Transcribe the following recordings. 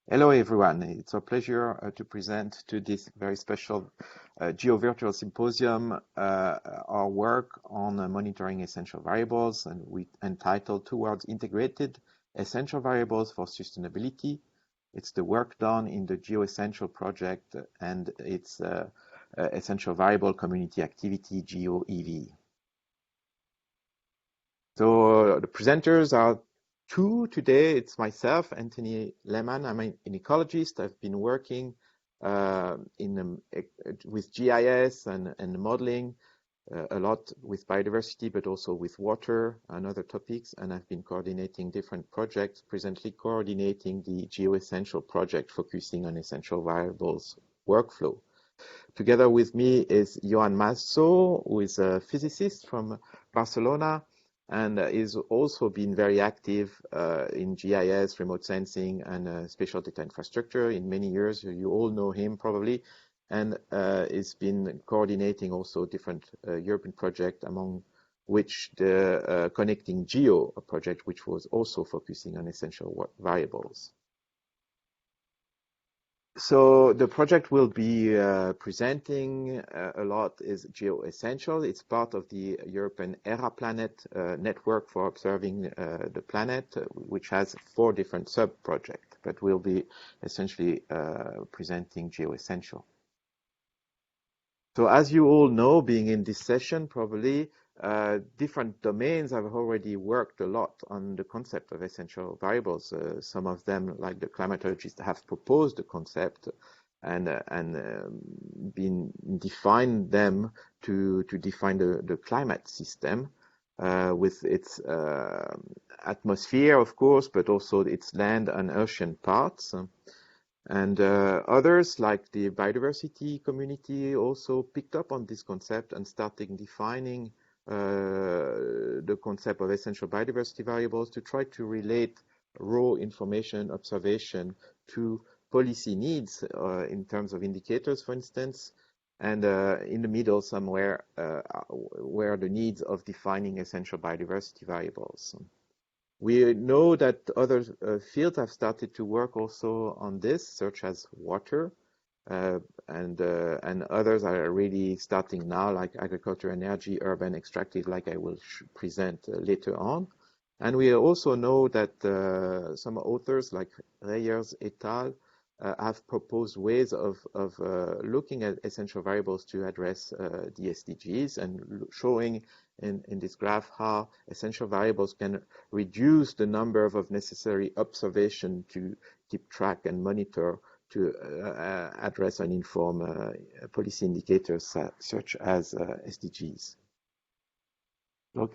Hello, everyone. It's a pleasure to present to this very special GEO Virtual Symposium our work on monitoring essential variables, and we entitled Towards Integrated Essential Variables for Sustainability. It's the work done in the GEO Essential project and its Essential Variable Community Activity, GEO EV. So the presenters are two today. It's myself, Anthony Lehmann. I'm an ecologist. I've been working with GIS and modeling a lot with biodiversity, but also with water and other topics. And I've been coordinating different projects, presently coordinating the GEO Essential project, focusing on essential variables workflow. Together with me is Joan Masò, who is a physicist from Barcelona, and is also been very active in GIS, remote sensing, and spatial data infrastructure in many years. You all know him probably, and has been coordinating also different European projects, among which the Connecting GEO project, which was also focusing on essential variables. So the project will be presenting a lot is GEO Essential. It's part of the European ERA Planet network for observing the planet, which has 4 different sub-projects, but we'll be essentially presenting GEO Essential. So as you all know, being in this session, probably different domains have already worked a lot on the concept of essential variables. Some of them, like the climatologists, have proposed the concept and been defined them to define the climate system with its atmosphere, of course, but also its land and ocean parts. And others, like the biodiversity community, also picked up on this concept and started defining the concept of essential biodiversity variables to try to relate raw information observation to policy needs in terms of indicators, for instance, and in the middle somewhere where the needs of defining essential biodiversity variables. We know that other fields have started to work also on this, such as water, and others are really starting now, like agriculture, energy, urban, extractive, like I will present later on. And we also know that some authors, like Reyers et al., have proposed ways of looking at essential variables to address the SDGs, and showing in this graph how essential variables can reduce the number of necessary observation to keep track and monitor to address and inform policy indicators such as SDGs.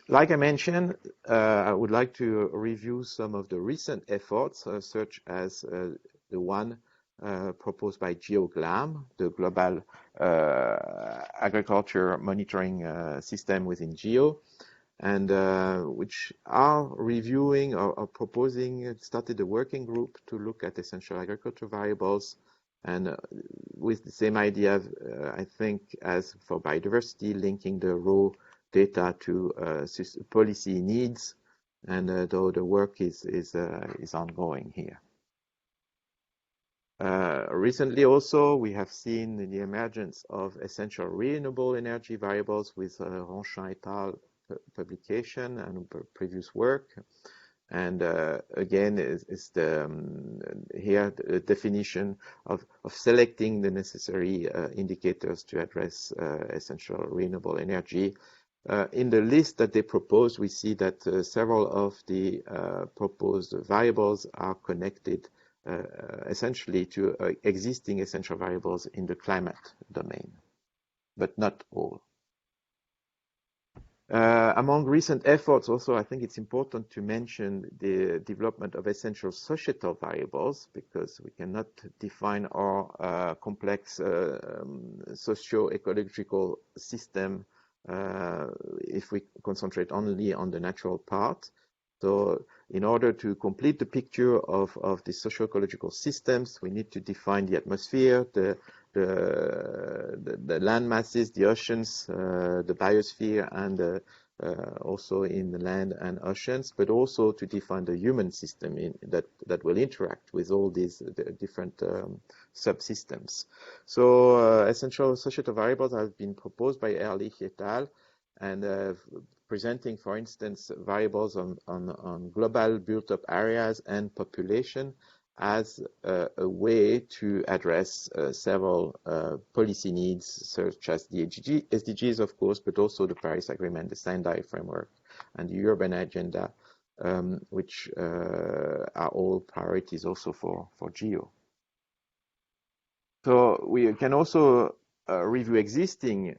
Like I mentioned, I would like to review some of the recent efforts, such as the one proposed by GEO-GLAM, the global agriculture monitoring system within GEO, and which are reviewing or proposing, started a working group to look at essential agriculture variables, and with the same idea, I think, as for biodiversity, linking the raw data to policy needs, and though the work is ongoing here. Recently also, we have seen the emergence of essential renewable energy variables with Ronchin et al. Publication and previous work. And again, is the here the definition of selecting the necessary indicators to address essential renewable energy. In the list that they propose, we see that several of the proposed variables are connected essentially to existing essential variables in the climate domain, but not all. Among recent efforts also, I think it's important to mention the development of essential societal variables, because we cannot define our complex socio-ecological system if we concentrate only on the natural part. So in order to complete the picture of the socio-ecological systems, we need to define the atmosphere, the land masses, the oceans, the biosphere, and also in the land and oceans, but also to define the human system that will interact with all these different subsystems. So essential associative variables have been proposed by Ehrlich et al. And presenting, for instance, variables on global built-up areas and population as a way to address several policy needs, such as the SDGs, of course, but also the Paris Agreement, the Sendai Framework, and the Urban Agenda, which are all priorities also for GEO. So we can also review existing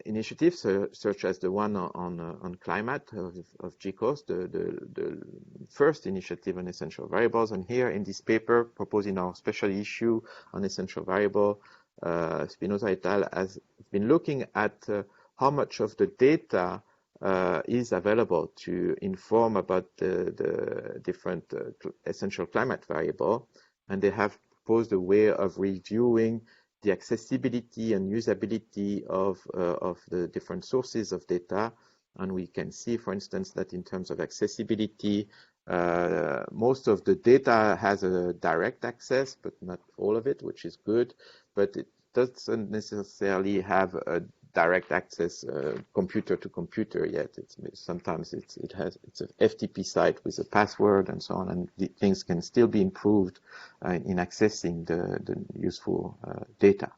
initiatives, such as the one on climate of GCOS, the first initiative on essential variables. And here in this paper, proposing our special issue on essential variable, Spinoza et al. Has been looking at how much of the data is available to inform about the different essential climate variable. And they have proposed a way of reviewing the accessibility and usability of the different sources of data. And we can see, for instance, that in terms of accessibility, most of the data has a direct access, but not all of it, which is good. But it doesn't necessarily have a direct access computer to computer yet. Sometimes it's an FTP site with a password and so on, and things can still be improved in accessing the useful data.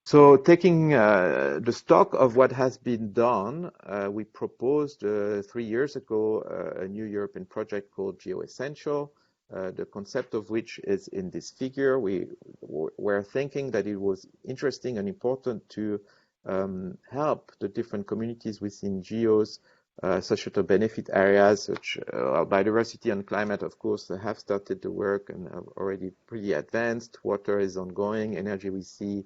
So taking the stock of what has been done, we proposed 3 years ago a new European project called GEO Essential, the concept of which is in this figure. We were thinking that it was interesting and important to help the different communities within GEOs, social benefit areas, such biodiversity and climate, of course, have started the work and are already pretty advanced. Water is ongoing. Energy we see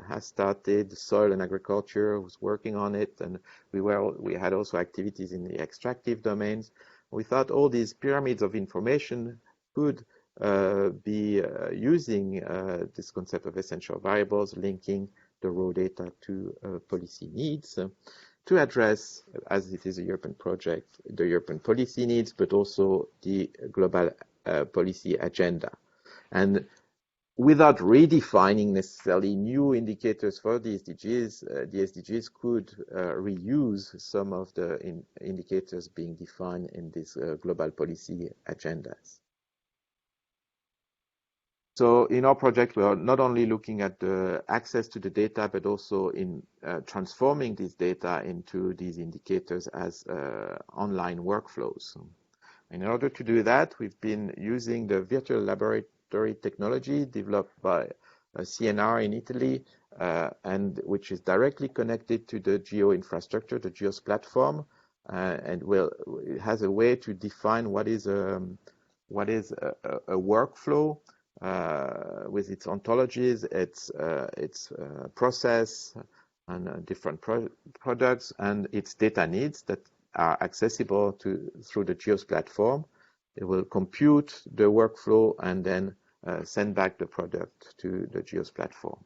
has started. Soil and agriculture was working on it, and we had also activities in the extractive domains. We thought all these pyramids of information could be using this concept of essential variables, linking the raw data to policy needs to address, as it is a European project, the European policy needs, but also the global policy agenda. And without redefining necessarily new indicators for the SDGs could reuse some of the indicators being defined in these global policy agendas. So in our project, we are not only looking at the access to the data, but also in transforming this data into these indicators as online workflows. In order to do that, we've been using the virtual laboratory technology developed by CNR in Italy, and which is directly connected to the GEO infrastructure, the GEOS platform, and it has a way to define what is a workflow with its ontologies, its process, and different products, and its data needs that are accessible through the GEOS platform. It will compute the workflow and then send back the product to the GEOS platform.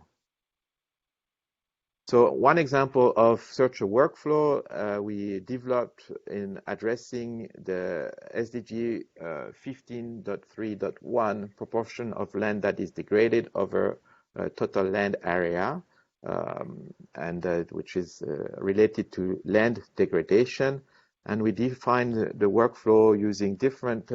So one example of such a workflow we developed in addressing the SDG 15.3.1 proportion of land that is degraded over total land area, which is related to land degradation. And we defined the workflow using different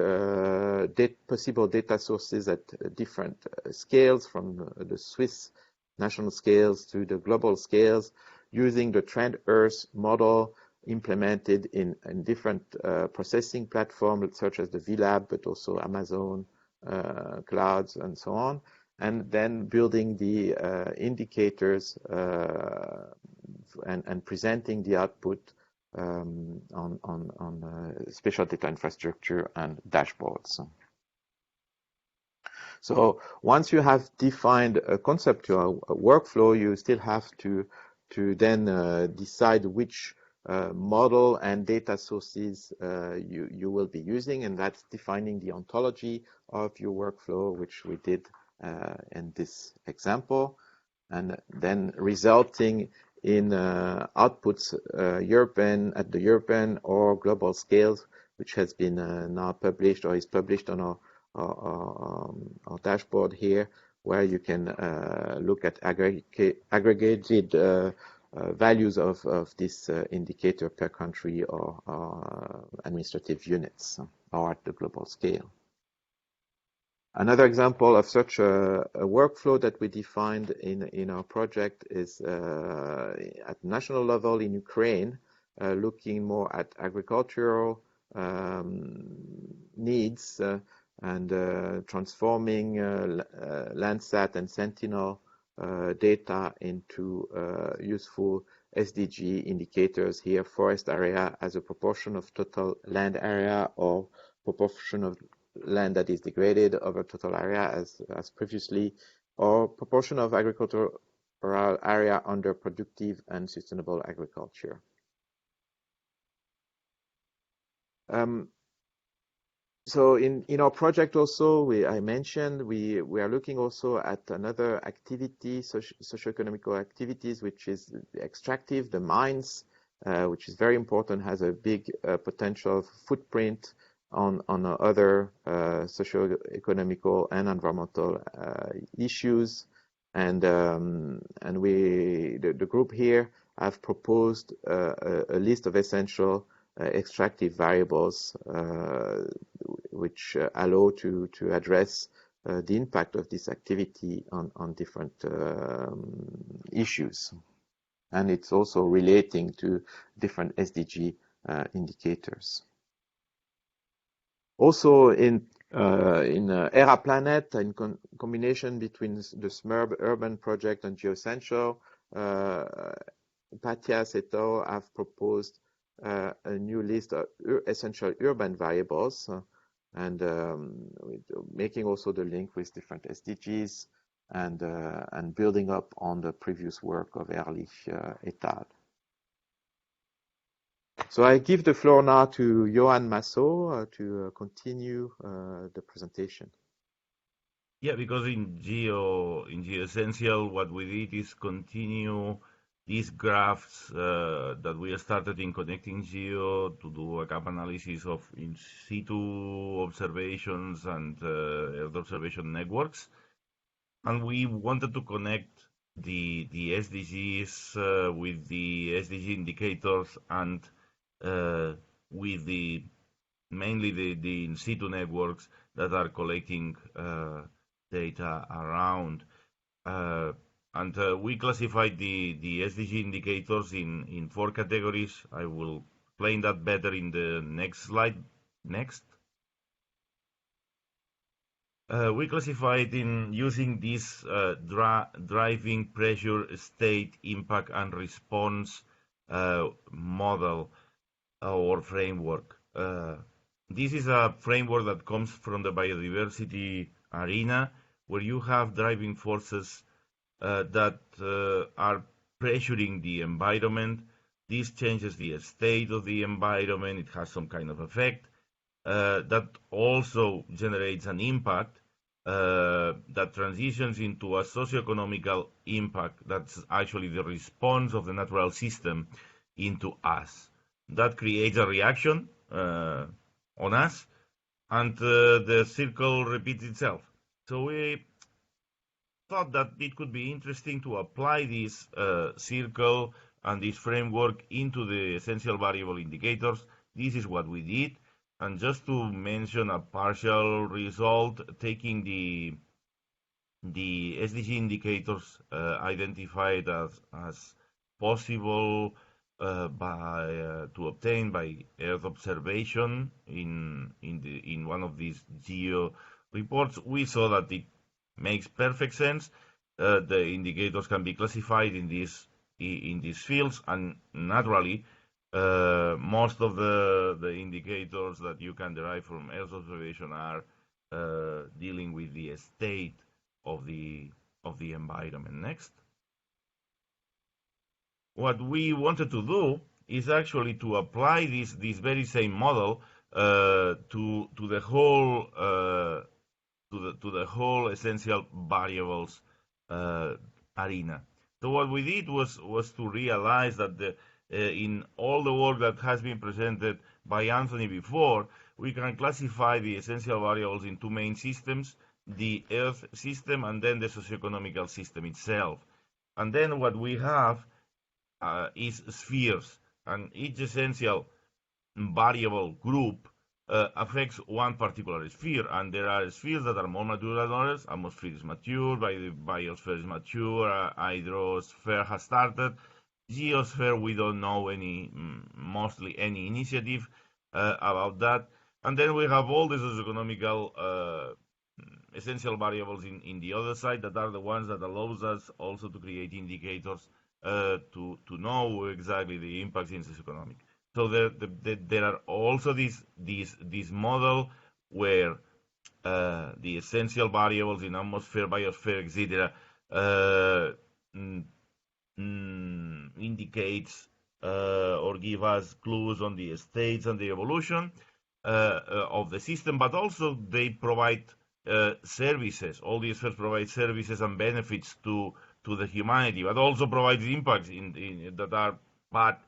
possible data sources at different scales, from the Swiss national scales to the global scales, using the Trend Earth model implemented in different processing platforms, such as the VLab, but also Amazon clouds and so on, and then building the indicators and presenting the output on spatial data infrastructure and dashboards. So once you have defined a conceptual workflow, you still have to then decide which model and data sources you will be using, and that's defining the ontology of your workflow, which we did in this example, and then resulting in outputs at the European or global scales, which has been now published or is published on our dashboard here, where you can look at aggregated values of this indicator per country or administrative units or at the global scale. Another example of such a workflow that we defined in our project is at national level in Ukraine, looking more at agricultural needs and transforming Landsat and Sentinel data into useful SDG indicators here, forest area as a proportion of total land area or proportion of land that is degraded over total area as previously, or proportion of agricultural area under productive and sustainable agriculture. So in our project also, I mentioned we are looking also at another activity, socioeconomical activities, which is the extractive, the mines, which is very important, has a big potential footprint on other socio-economical and environmental issues, and the group here have proposed a list of essential extractive variables which allow to address the impact of this activity on different issues, and it's also relating to different SDG indicators. Also in ERA Planet, in combination between the SMURB urban project and GEO-Essential, Patias et al. Have proposed a new list of essential urban variables, and making also the link with different SDGs and building up on the previous work of Ehrlich et al. So I give the floor now to Joan Masò to continue the presentation. Yeah, because in GEO-Essential, what we did is continue these graphs that we started in Connecting Geo to do a gap analysis of in situ observations and Earth observation networks. And we wanted to connect the SDGs with the SDG indicators and with mainly the in situ networks that are collecting data around. And we classified the SDG indicators in 4 categories. I will explain that better in the next slide. Next. We classified in using this driving pressure, state, impact, and response model or framework. This is a framework that comes from the biodiversity arena, where you have driving forces that are pressuring the environment. This changes the state of the environment. It has some kind of effect that also generates an impact that transitions into a socioeconomical impact. That's actually the response of the natural system into us. That creates a reaction on us, and the circle repeats itself. So we thought that it could be interesting to apply this circle and this framework into the essential variable indicators. This is what we did. And just to mention a partial result, taking the SDG indicators identified as possible to obtain by Earth observation in one of these GEO reports, we saw that it makes perfect sense. The indicators can be classified in these fields, and naturally, most of the indicators that you can derive from Earth observation are dealing with the state of the environment. Next. What we wanted to do is actually to apply this very same model to the whole to the whole essential variables arena. So what we did was to realize that in all the work that has been presented by Anthony before, we can classify the essential variables in two main systems, the Earth system and then the socioeconomical system itself. And then what we have is spheres, and each essential variable group affects one particular sphere, and there are spheres that are more mature than others. Atmosphere is mature, biosphere is mature, hydrosphere has started. Geosphere, we don't know mostly any initiative about that. And then we have all the socioeconomical essential variables in the other side that are the ones that allows us also to create indicators to know exactly the impacts in socioeconomic. So there are also this model where the essential variables in atmosphere, biosphere, etc. Indicates or give us clues on the states and the evolution of the system, but also they provide services. All these spheres provide services and benefits to the humanity, but also provides impacts that are bad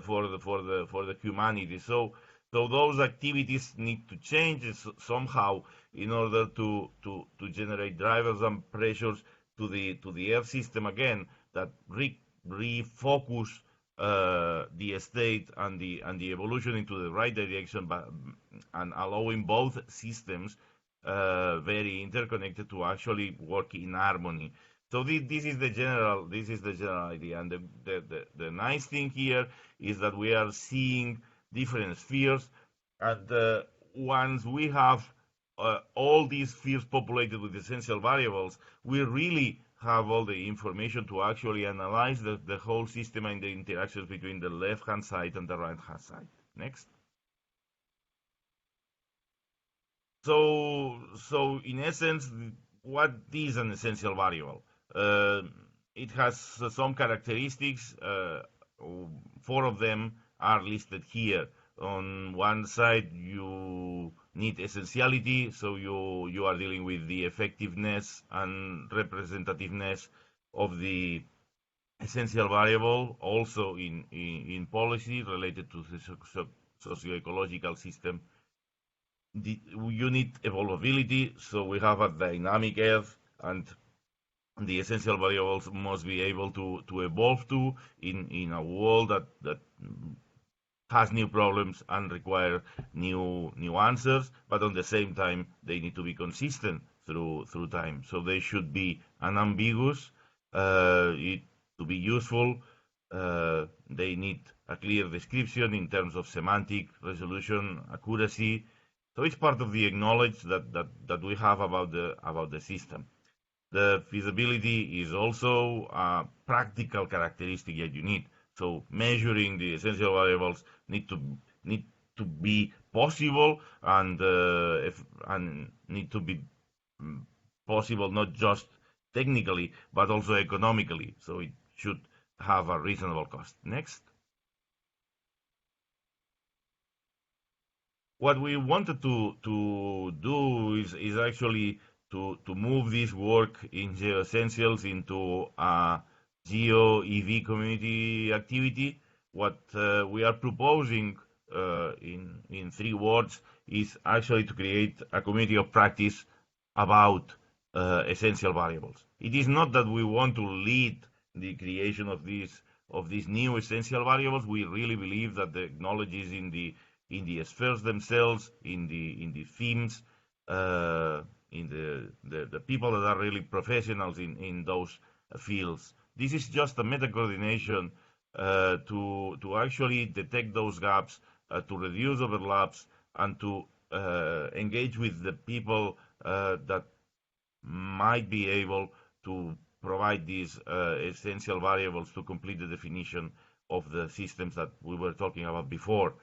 for the humanity. So those activities need to change somehow in order to generate drivers and pressures to the Earth system again that refocus the state and the evolution into the right direction, and allowing both systems very interconnected to actually work in harmony. So this is the general idea, and the nice thing here is that we are seeing different spheres, and once we have all these spheres populated with essential variables, we really have all the information to actually analyze the whole system and the interactions between the left-hand side and the right-hand side. Next. So in essence, what is an essential variable? It has some characteristics. 4 of them are listed here. On one side, you need essentiality, so you are dealing with the effectiveness and representativeness of the essential variable, also in policy related to the socio-ecological system. You need evolvability, so we have a dynamic Earth, and the essential variables must be able to evolve in a world that has new problems and require new answers, but at the same time they need to be consistent through time. So they should be unambiguous. To be useful, they need a clear description in terms of semantic resolution, accuracy. So it's part of the knowledge that we have about the system. The feasibility is also a practical characteristic that you need. So measuring the essential variables need to be possible, and need to be possible not just technically but also economically. So it should have a reasonable cost. Next. What we wanted to do is actually to move this work in GEO Essentials into a GEO EV community activity. What we are proposing in 3 words is actually to create a community of practice about essential variables. It is not that we want to lead the creation of these new essential variables. We really believe that the knowledge is in the spheres themselves, in the themes, in the people that are really professionals in those fields. This is just a meta coordination to actually detect those gaps, to reduce overlaps, and to engage with the people that might be able to provide these essential variables to complete the definition of the systems that we were talking about before.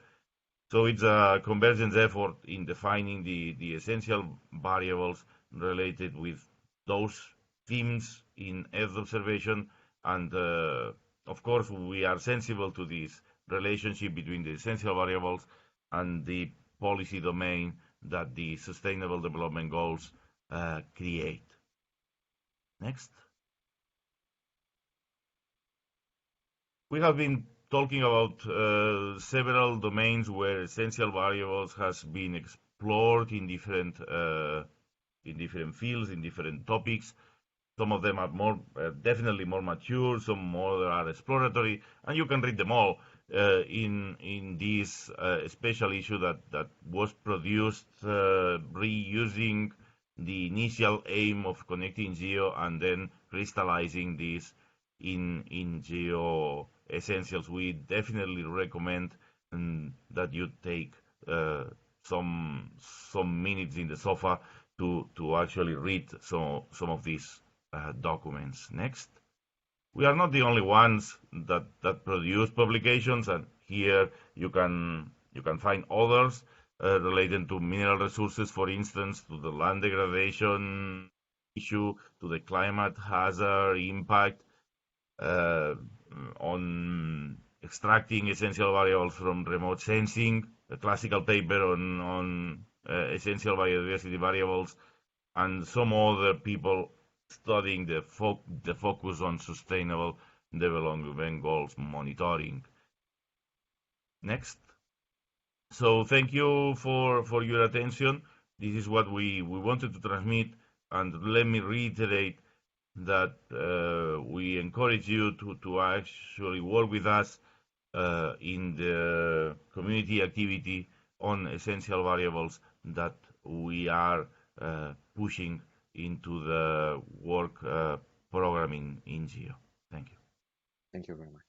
So it's a convergence effort in defining the essential variables related with those themes in Earth observation, and of course we are sensible to this relationship between the essential variables and the policy domain that the Sustainable Development Goals create. Next. We have been talking about several domains where essential variables has been explored in different fields, in different topics. Some of them are more definitely more mature, some more are exploratory, and you can read them all in this special issue that was produced reusing the initial aim of connecting GEO and then crystallizing this in GEO Essentials. We definitely recommend that you take some minutes in the sofa to actually read some of these documents. Next. We are not the only ones that produce publications, and here you can find others related to mineral resources, for instance, to the land degradation issue, to the climate hazard impact, on extracting essential variables from remote sensing, a classical paper on essential biodiversity variables, and some other people studying the focus on sustainable development goals monitoring. Next. So thank you for your attention. This is what we wanted to transmit, and let me reiterate that we encourage you to actually work with us in the community activity on essential variables that we are pushing into the work program in GEO. Thank you. Thank you very much.